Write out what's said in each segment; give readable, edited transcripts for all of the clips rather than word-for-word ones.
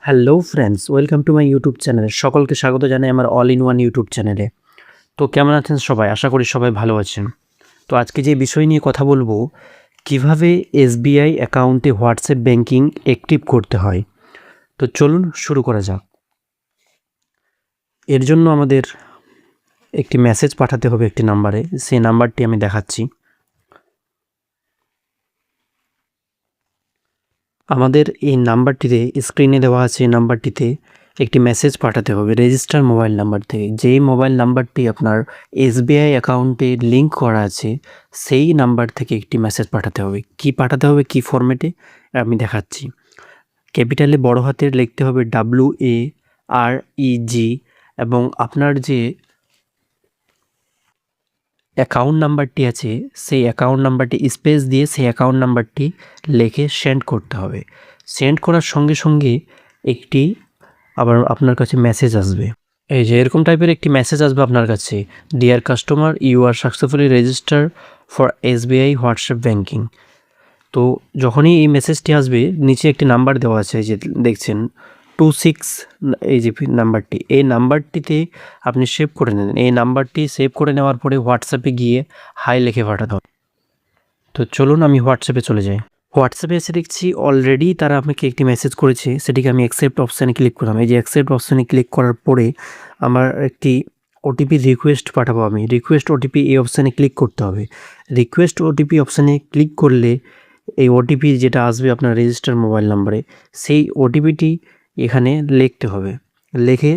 Hello friends, welcome to my YouTube channel. সকলকে স্বাগত জানাই আমার অল ইন ওয়ান ইউটিউব চ্যানেলে। তো কেমন আছেন সবাই? আশা করি সবাই ভালো আছেন। তো আজকে যে বিষয় নিয়ে কথা বলবো, কিভাবে এসবিআই অ্যাকাউন্টে হোয়াটসঅ্যাপ ব্যাংকিং অ্যাক্টিভ করতে হয়। তো চলুন শুরু করা যাক। এর জন্য আমাদের একটি মেসেজ পাঠাতে হবে একটি নাম্বারে। সেই নাম্বারটি আমি দেখাচ্ছি। আমাদের এই নাম্বারটিতে স্ক্রিনে দেওয়া আছে, এই নাম্বারটিতে একটি মেসেজ পাঠাতে হবে রেজিস্টার মোবাইল নাম্বার থেকে। যেই মোবাইল নাম্বারটি আপনার এসবিআই অ্যাকাউন্টে লিঙ্ক করা আছে সেই নাম্বার থেকে একটি মেসেজ পাঠাতে হবে। কি পাঠাতে হবে, কি ফরম্যাটে আমি দেখাচ্ছি। ক্যাপিটালে বড় হাতের লিখতে হবে WAREG এবং আপনার যে অ্যাকাউন্ট নাম্বারটি আছে সেই অ্যাকাউন্ট নাম্বারটি স্পেস দিয়ে সেই অ্যাকাউন্ট নাম্বারটি লিখে সেন্ড করতে হবে। সেন্ড করার সঙ্গে সঙ্গে একটি আবার আপনার কাছে মেসেজ আসবে। এই যে এরকম টাইপের একটি মেসেজ আসবে আপনার কাছে, dear customer, you are successfully register for SBI WhatsApp banking. তো যখনই এই মেসেজটি আসবে, নিচে একটি নাম্বার দেওয়া আছে যে দেখছেন 26, এই যে নাম্বারটি, এই নাম্বারটিতে আপনি সেভ করে নেন। এই নাম্বারটি সেভ করে নেওয়ার পরে হোয়াটসঅ্যাপে গিয়ে হাই লিখে পাঠাতে হবে। তো চলুন আমি হোয়াটসঅ্যাপে চলে যাই। হোয়াটসঅ্যাপে এসে দেখছি অলরেডি তারা আপনাকে একটি মেসেজ করেছে, সেটিকে আমি অ্যাকসেপ্ট অপশানে ক্লিক করলাম। এই যে অ্যাকসেপ্ট অপশানে ক্লিক করার পরে আমার একটি ওটিপি রিকোয়েস্ট পাঠাবো আমি। রিকোয়েস্ট ওটিপি এই অপশানে ক্লিক করতে হবে। রিকোয়েস্ট ওটিপি অপশানে ক্লিক করলে এই ওটিপি যেটা আসবে আপনার রেজিস্টার মোবাইল নাম্বারে, সেই ওটিপিটি এখানে লিখতে হবে। লিখে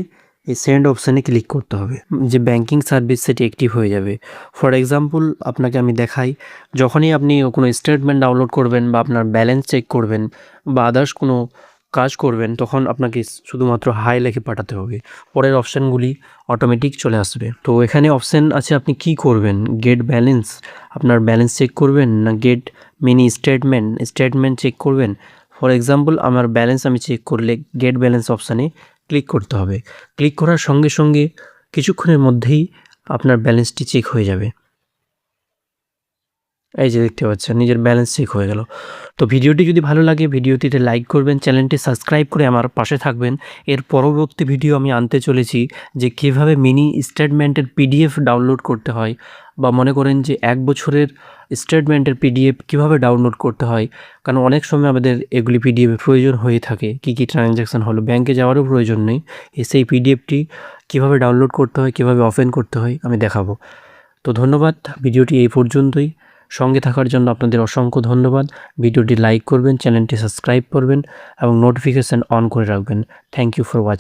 এই সেন্ড অপশানে ক্লিক করতে হবে। যে ব্যাংকিং সার্ভিস সেটি অ্যাক্টিভ হয়ে যাবে। ফর এক্সাম্পল আপনাকে আমি দেখাই, যখনই আপনি কোনো স্টেটমেন্ট ডাউনলোড করবেন বা আপনার ব্যালেন্স চেক করবেন বা আদার্স কোনো কাজ করবেন, তখন আপনাকে শুধুমাত্র হাই লিখে পাঠাতে হবে। পরের অপশানগুলি অটোমেটিক চলে আসবে। তো এখানে অপশান আছে আপনি কি করবেন, গেট ব্যালেন্স, আপনার ব্যালেন্স চেক করবেন, না গেট মিনি স্টেটমেন্ট চেক করবেন। ফর এক্সাম্পল আমার ব্যালেন্স আমি চেক করলে গেট ব্যালেন্স অপশানে ক্লিক করতে হবে। ক্লিক করার সঙ্গে সঙ্গে কিছুক্ষণের মধ্যেই আপনার ব্যালেন্সটি চেক হয়ে যাবে। এই যে দেখতে পাচ্ছেন নিজের ব্যালেন্স চেক হয়ে গেল। তো ভিডিওটি যদি ভালো লাগে ভিডিওটিতে লাইক করবেন, চ্যানেলটি সাবস্ক্রাইব করে আমার পাশে থাকবেন। এর পরবর্তী ভিডিও আমি আনতে চলেছি যে কীভাবে মিনি স্টেটমেন্টের পিডিএফ ডাউনলোড করতে হয়, বা মনে করেন যে 1 বছরের স্টেটমেন্টের পিডিএফ কীভাবে ডাউনলোড করতে হয়। কারণ অনেক সময় আমাদের এগুলি পিডিএফের প্রয়োজন হয়ে থাকে, কী কী ট্রানজ্যাকশান হলো, ব্যাংকে যাওয়ারও প্রয়োজন নেই। সেই পিডিএফটি কীভাবে ডাউনলোড করতে হয়, কীভাবে ওপেন করতে হয় আমি দেখাবো। তো ধন্যবাদ, ভিডিওটি এই পর্যন্তই। সঙ্গে থাকার জন্য আপনাদের অসংখ্য ধন্যবাদ। ভিডিওটি লাইক করবেন, চ্যানেলটি সাবস্ক্রাইব করবেন এবং নোটিফিকেশান অন করে রাখবেন। Thank you for watching.